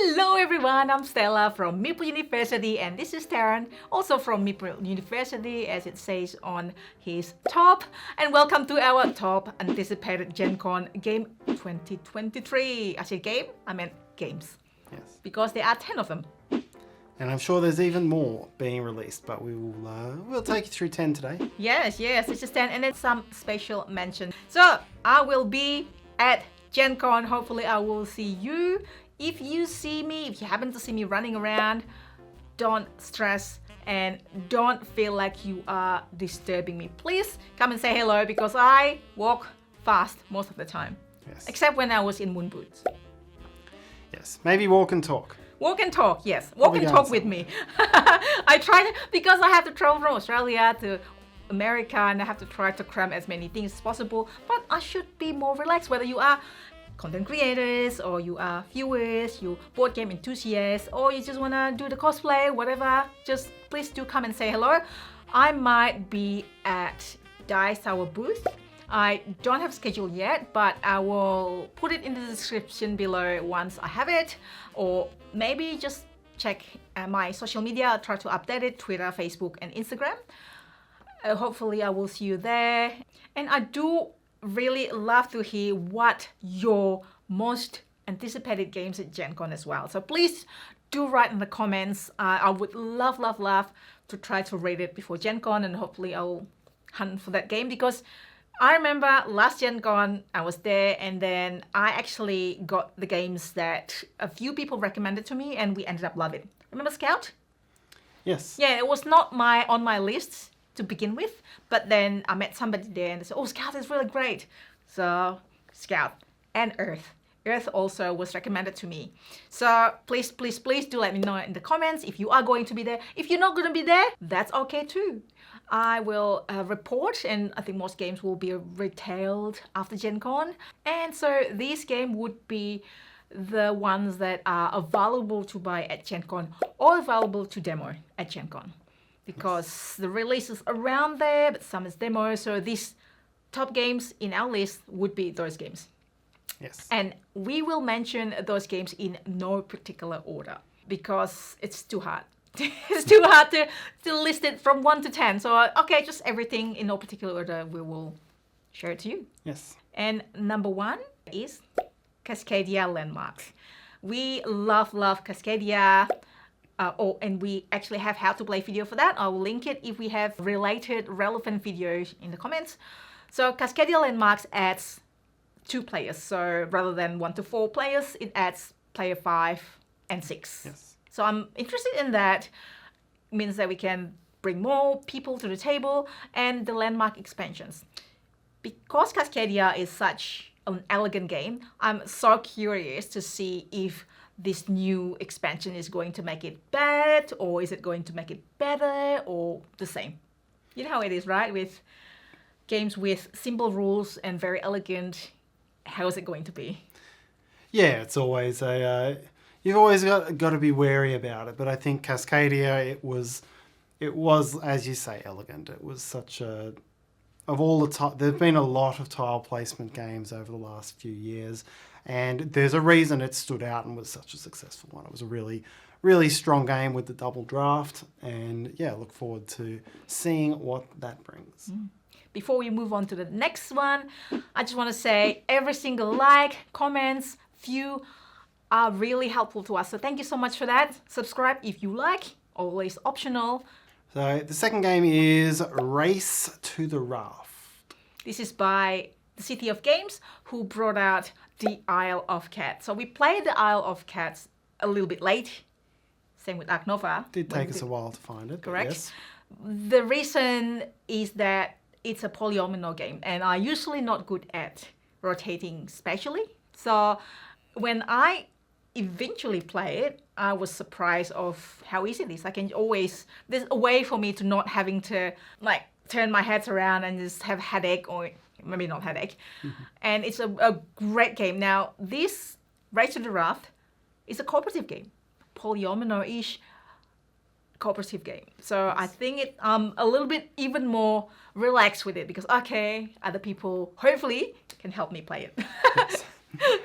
Hello everyone, I'm Stella from Meeple University and this is Tarrant, also from Meeple University as it says on his top. And welcome to our top anticipated GenCon game 2023. I said game, I meant games. Yes. Because there are 10 of them. And I'm sure there's even more being released, but we'll take you through 10 today. Yes, it's just 10 and then some special mention. So I will be at GenCon, hopefully I will see you. If you see me, if you happen to see me running around, don't stress and don't feel like you are disturbing me. Please come and say hello because I walk fast most of the time. Yes. Except when I was in moon boots. Yes. Maybe walk and talk. Walk and talk, yes. Walk and talk with me. I try to, because I have to travel from Australia to America and I have to try to cram as many things as possible, but I should be more relaxed whether you are content creators or you are viewers, you board game enthusiasts, or you just want to do the cosplay, whatever, just please do come and say hello. I might be at Dice Tower booth. I don't have a schedule yet, but I will put it in the description below once I have it, or maybe just check my social media. I'll try to update it, Twitter, Facebook and Instagram. Hopefully I will see you there. And I do really love to hear what your most anticipated games at GenCon as well. So please do write in the comments. I would love to try to rate it before GenCon and hopefully I'll hunt for that game because I remember last GenCon I was there and then I actually got the games that a few people recommended to me and we ended up loving. Remember Scout? Yes. Yeah, it was not on my list to begin with, but then I met somebody there and they said, oh, Scout is really great. So Scout and Earth. Earth also was recommended to me. So please do let me know in the comments if you are going to be there. If you're not going to be there, that's okay too. I will report and I think most games will be retailed after GenCon. And so this game would be the ones that are available to buy at GenCon or available to demo at GenCon. Because the release is around there, but some is demo. So these top games in our list would be those games. Yes. And we will mention those games in no particular order because it's too hard. It's too hard to list it from 1 to 10. So, okay, just everything in no particular order, we will share it to you. Yes. And number 1 is Cascadia Landmarks. We love Cascadia. And we actually have how to play video for that. I will link it if we have related relevant videos in the comments. So Cascadia Landmarks adds 2 players. So rather than 1 to 4 players, it adds player 5 and 6. Yes. So I'm interested in that. It means that we can bring more people to the table and the landmark expansions. Because Cascadia is such an elegant game, I'm so curious to see if this new expansion is going to make it bad or is it going to make it better or the same. You know how it is, right? With games with simple rules and very elegant, how is it going to be? Yeah, it's always you've always got to be wary about it, but I think Cascadia, it was as you say, elegant. It was such a, of all the there've been a lot of tile placement games over the last few years. And there's a reason it stood out and was such a successful one. It was a really strong game with the double draft. And yeah, look forward to seeing what that brings. Before we move on to the next one, I just want to say every single like, comments, view are really helpful to us. So thank you so much for that. Subscribe if you like, always optional. So the second game is Race to the Raft. This is by the City of Games, who brought out the Isle of Cats. So we played the Isle of Cats a little bit late. Same with Ark Nova. Did take us a while to find it. Correct. Yes. The reason is that it's a polyomino game and I'm usually not good at rotating spatially. So when I eventually play it, I was surprised of how easy it is. I can always, there's a way for me to not having to like turn my head around and just have headache or maybe not headache. And it's a great game. Now, this Race to the Raft is a cooperative game, polyomino-ish cooperative game. So I think I'm a little bit even more relaxed with it because, okay, other people hopefully can help me play it. Yes.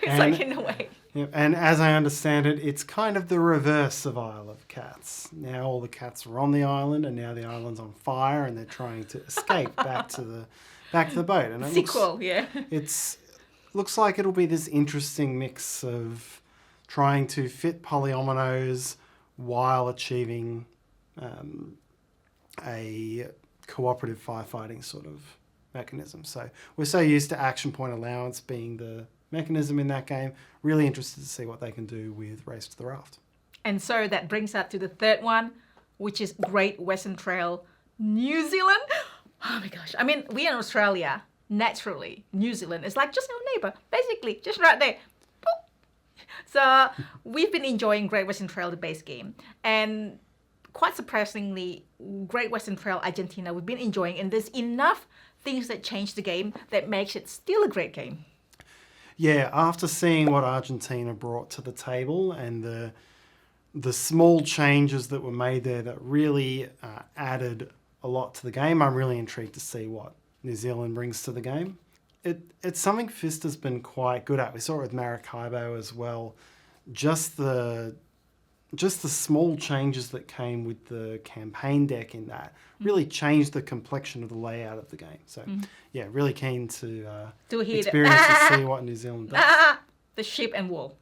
It's like in a way. Yep. And as I understand it, it's kind of the reverse of Isle of Cats. Now all the cats are on the island, and now the island's on fire, and they're trying to escape back to the boat. And it Sequel, yeah. looks like it'll be this interesting mix of trying to fit polyominoes while achieving a cooperative firefighting sort of mechanism. So we're so used to action point allowance being the mechanism in that game. Really interested to see what they can do with Race to the Raft. And so that brings us to the third one, which is Great Western Trail, New Zealand. Oh my gosh. I mean, we in Australia, naturally, New Zealand is like just our neighbor, basically, just right there. Boop. So we've been enjoying Great Western Trail, the base game. And quite surprisingly, Great Western Trail Argentina, we've been enjoying, and there's enough things that change the game that makes it still a great game. Yeah, after seeing what Argentina brought to the table and the small changes that were made there that really added a lot to the game, I'm really intrigued to see what New Zealand brings to the game. It's something Fist has been quite good at. We saw it with Maracaibo as well. Just the small changes that came with the campaign deck in that really changed the complexion of the layout of the game. So, yeah, really keen to experience to see what New Zealand does. The sheep and wool.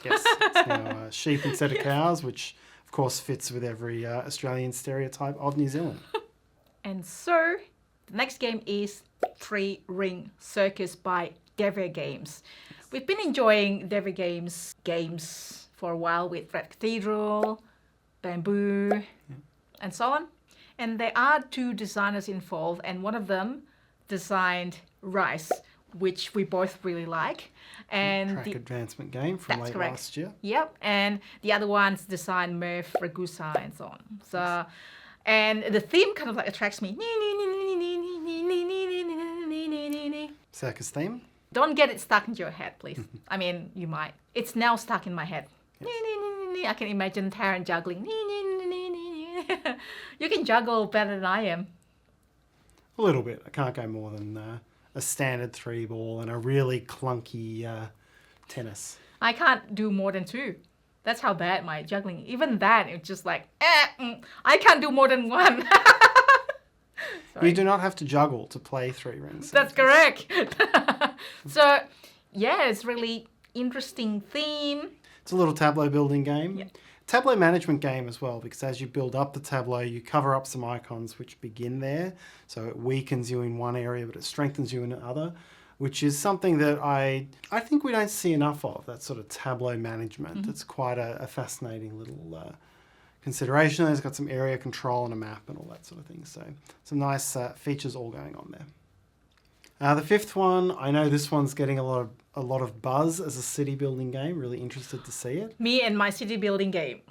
Yes, it's now sheep instead of cows, which, of course, fits with every Australian stereotype of New Zealand. And so, the next game is Three Ring Circus by Dever Games. We've been enjoying Dever Games for a while with Red Cathedral, Bamboo, and so on. And there are two designers involved, and one of them designed Rice, which we both really like. And Track advancement game from late last year. Yep, and the other one's designed Murph, Ragusa, and so on. So, and the theme kind of like attracts me. Circus theme? Don't get it stuck in your head, please. I mean, you might. It's now stuck in my head. Yes. I can imagine Tarrant juggling. You can juggle better than I am. A little bit. I can't go more than a standard 3-ball and a really clunky tennis. I can't do more than 2. That's how bad my juggling. Even that, it's just like, I can't do more than 1. You do not have to juggle to play 3 rings. That's correct. So, yeah, it's really interesting theme. It's a little tableau building game. Yeah. Tableau management game as well, because as you build up the tableau, you cover up some icons which begin there. So it weakens you in one area, but it strengthens you in another, which is something that I think we don't see enough of, that sort of tableau management. It's quite a fascinating little consideration. It's got some area control and a map and all that sort of thing. So some nice features all going on there. The fifth one, I know this one's getting a lot of buzz as a city building game. Really interested to see it. Me and my city building game.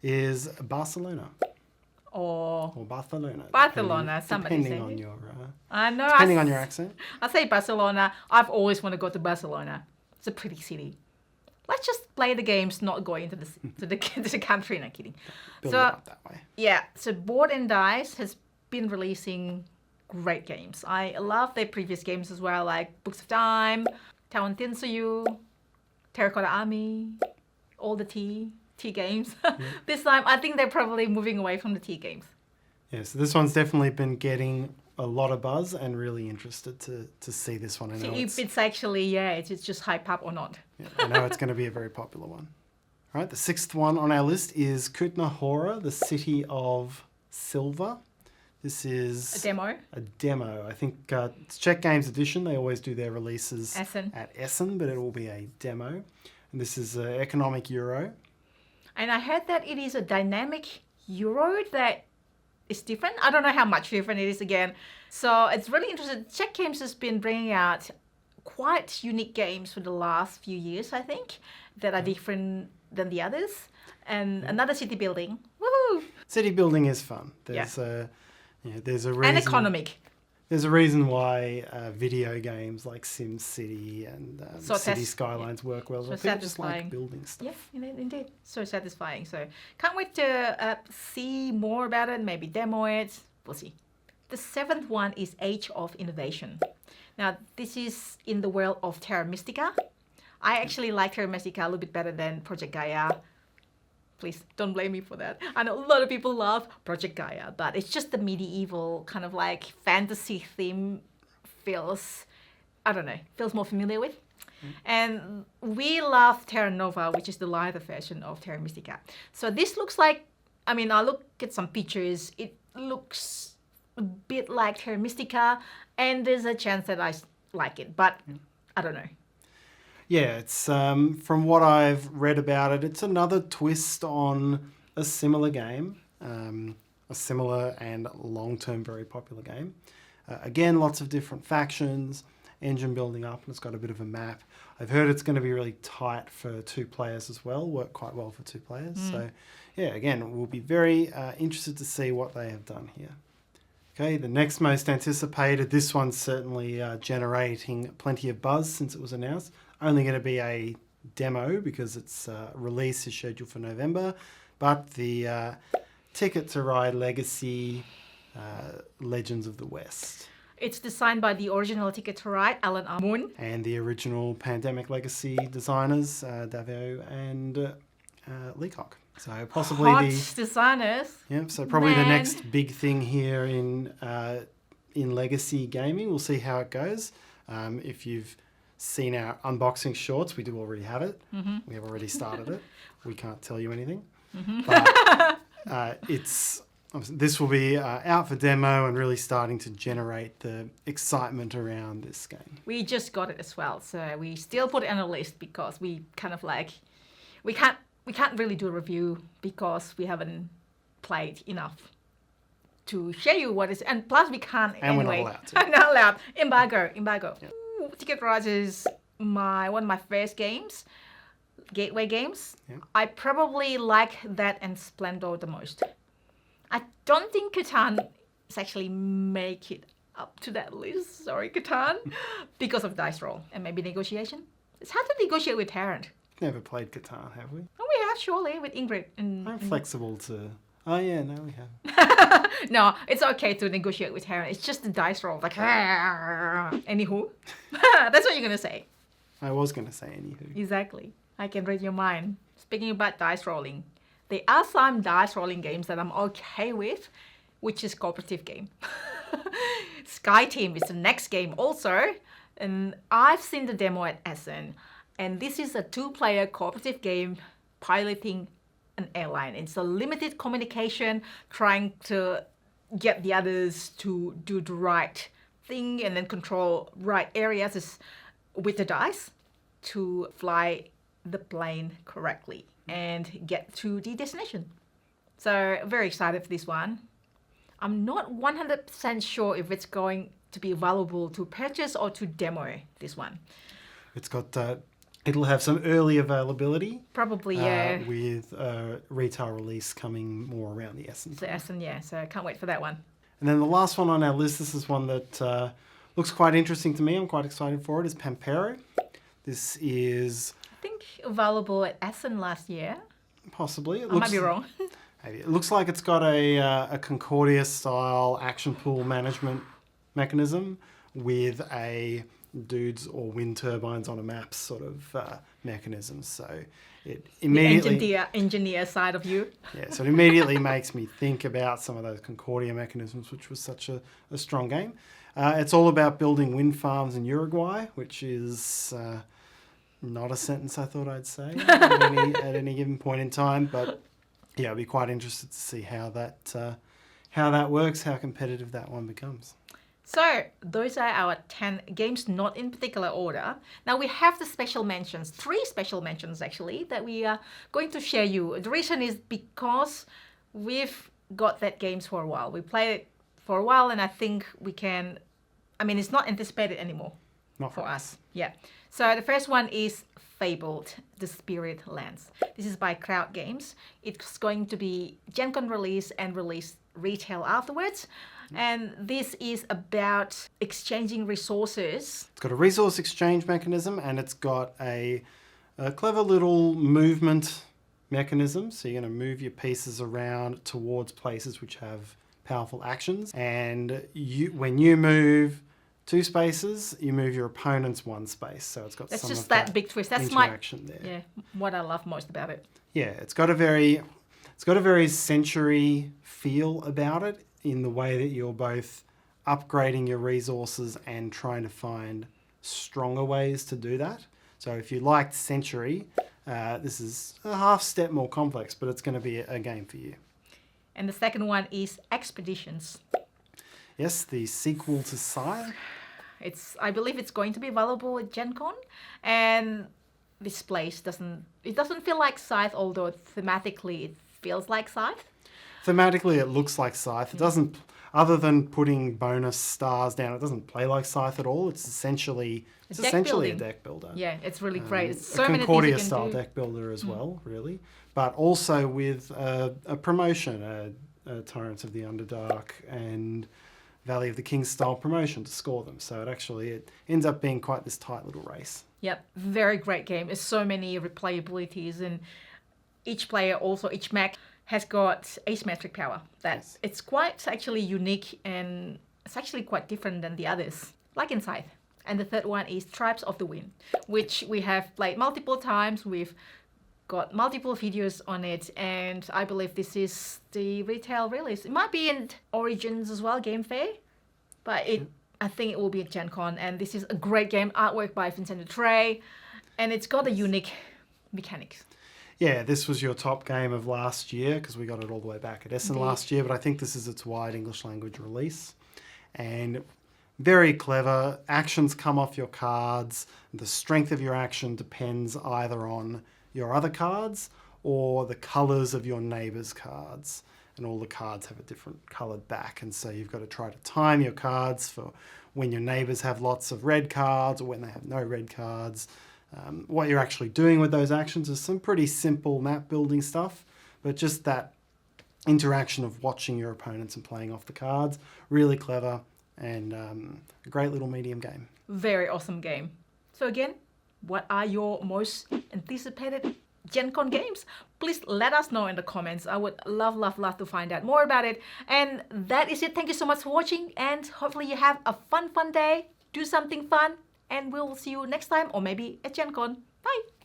Is Barcelona. Or Barcelona. Barcelona, somebody depending say on it. your I know. depending on your accent. I say Barcelona. I've always wanted to go to Barcelona. It's a pretty city. Let's just play the games, not go into the country. No kidding. Build it up that way. Yeah. So Board and Dice has been releasing great games. I love their previous games as well, like Books of Time, Town Tinsuyu, Terracotta Army, all the tea games. This time, I think they're probably moving away from the tea games. Yeah, so this one's definitely been getting a lot of buzz, and really interested to see this one. See if it's actually, it's just hype up or not. Yeah, I know it's going to be a very popular one. All right, the sixth one on our list is Kutna, the City of Silver. This is a demo. I think it's Czech Games Edition. They always do their releases Essen. at Essen, but it will be a demo. And this is an economic Euro. And I heard that it is a dynamic Euro that is different. I don't know how much different it is again. So it's really interesting. Czech Games has been bringing out quite unique games for the last few years, I think, that are different than the others. And another city building. Woohoo! City building is fun. There's a reason. And economic. There's a reason why video games like SimCity and City Skylines work well. So people just like building stuff. Yeah, indeed. So satisfying. So can't wait to see more about it, maybe demo it. We'll see. The seventh one is Age of Innovation. Now, this is in the world of Terra Mystica. I actually like Terra Mystica a little bit better than Project Gaia. Please don't blame me for that. I know a lot of people love Project Gaia, but it's just the medieval kind of like fantasy theme feels, I don't know, feels more familiar with. And we love Terra Nova, which is the lighter version of Terra Mystica. So this looks like, I mean, I look at some pictures, it looks a bit like Terra Mystica, and there's a chance that I like it, but I don't know. Yeah, it's from what I've read about it, it's another twist on a similar game, a similar and long-term very popular game. Again, lots of different factions, engine building up, and it's got a bit of a map. I've heard it's going to be really tight for 2 players as well, work quite well for 2 players. So yeah, again, we'll be very interested to see what they have done here. Okay, the next most anticipated, this one's certainly generating plenty of buzz since it was announced. Only going to be a demo because its release is scheduled for November, but the Ticket to Ride Legacy Legends of the West. It's designed by the original Ticket to Ride, Alan R. Moon. And the original Pandemic Legacy designers, Davio and Leacock. So possibly Hot designers. Yeah, so probably the next big thing here in Legacy gaming. We'll see how it goes. If you've seen our unboxing shorts, we do already have it. We have already started it. We can't tell you anything. But this will be out for demo and really starting to generate the excitement around this game. We just got it as well, so we still put it on a list because we kind of like, we can't really do a review because we haven't played enough to show you what is, and plus we can't and anyway. We're not allowed to. Not allowed. Embargo. Yeah. Ooh, Ticket Ride is one of my first games, gateway games. Yeah. I probably like that and Splendor the most. I don't think Catan is actually make it up to that list. Sorry, Catan, because of dice roll and maybe negotiation. It's hard to negotiate with Tarrant. Never played Catan, have we? Oh, we have surely with Ingrid. I'm flexible to... Oh yeah, no we haven't. No, it's okay to negotiate with Tarrant. It's just the dice roll. Like, anywho. That's what you're going to say. I was going to say anywho. Exactly. I can read your mind. Speaking about dice rolling, there are some dice rolling games that I'm okay with, which is cooperative game. Sky Team is the next game also. And I've seen the demo at Essen. And this is a 2-player cooperative game piloting an airline. It's a limited communication, trying to get the others to do the right thing and then control right areas with the dice to fly the plane correctly and get to the destination. So very excited for this one. I'm not 100% sure if it's going to be available to purchase or to demo this one. It's got... It'll have some early availability. Probably, yeah. With retail release coming more around the Essen. So Essen, yeah. So I can't wait for that one. And then the last one on our list, this is one that looks quite interesting to me. I'm quite excited for it, is Pampero. This is... I think available at Essen last year. Possibly. I might be wrong. Maybe. It looks like it's got a Concordia-style action pool management mechanism with a... dudes or wind turbines on a map sort of mechanism. So it immediately... The engineer side of you. Yeah, so it immediately makes me think about some of those Concordia mechanisms, which was such a strong game. It's all about building wind farms in Uruguay, which is not a sentence I thought I'd say at any given point in time. But yeah, I'd be quite interested to see how that works, how competitive that one becomes. So those are our 10 games, not in particular order. Now we have the special mentions, 3 special mentions actually, that we are going to share you. The reason is because we've got that games for a while. We played it for a while and I think we can, I mean, it's not anticipated anymore. Not for us. Yeah. So the first one is Fabled, The Spirit Lands. This is by Crowd Games. It's going to be GenCon release and release retail afterwards. And this is about exchanging resources. It's got a resource exchange mechanism and it's got a clever little movement mechanism. So you're going to move your pieces around towards places which have powerful actions. And when you move, 2 spaces, you move your opponent's 1 space. So it's got That's some just of that big twist. That's interaction there. Yeah, what I love most about it. Yeah, it's got a very century feel about it in the way that you're both upgrading your resources and trying to find stronger ways to do that. So if you liked Century, this is a half step more complex, but it's going to be a game for you. And the second one is Expeditions. Yes, the sequel to Scythe. I believe it's going to be available at GenCon, and this place doesn't feel like Scythe, although thematically it feels like Scythe. Thematically, it looks like Scythe. It doesn't, other than putting bonus stars down, it doesn't play like Scythe at all. It's essentially a deck builder. Yeah, it's really great. It's A so many Concordia things you can style do. deck builder as well, really. But also with a promotion, a Tyrants of the Underdark and Valley of the Kings style promotion to score them. So it ends up being quite this tight little race. Yep, very great game. There's so many replayabilities, and each mech has got asymmetric power. Yes. It's quite actually unique, and it's actually quite different than the others, like in Scythe. And the third one is Tribes of the Wind, which we have played multiple times. We've got multiple videos on it, and I believe this is the retail release. It might be in Origins as well, Game Fair, but I think it will be at GenCon. And this is a great game, artwork by Vincent Trey, and it's got a unique mechanics. Yeah, this was your top game of last year because we got it all the way back at Essen last year, but I think this is its wide English language release. And very clever. Actions come off your cards. The strength of your action depends either on your other cards or the colours of your neighbour's cards. And all the cards have a different coloured back. And so you've got to try to time your cards for when your neighbours have lots of red cards or when they have no red cards. What you're actually doing with those actions is some pretty simple map building stuff, but just that interaction of watching your opponents and playing off the cards, really clever and a great little medium game. Very awesome game. So again, what are your most anticipated GenCon games? Please let us know in the comments. I would love to find out more about it. And that is it. Thank you so much for watching, and hopefully you have a fun day. Do something fun. And we'll see you next time, or maybe at GenCon. Bye!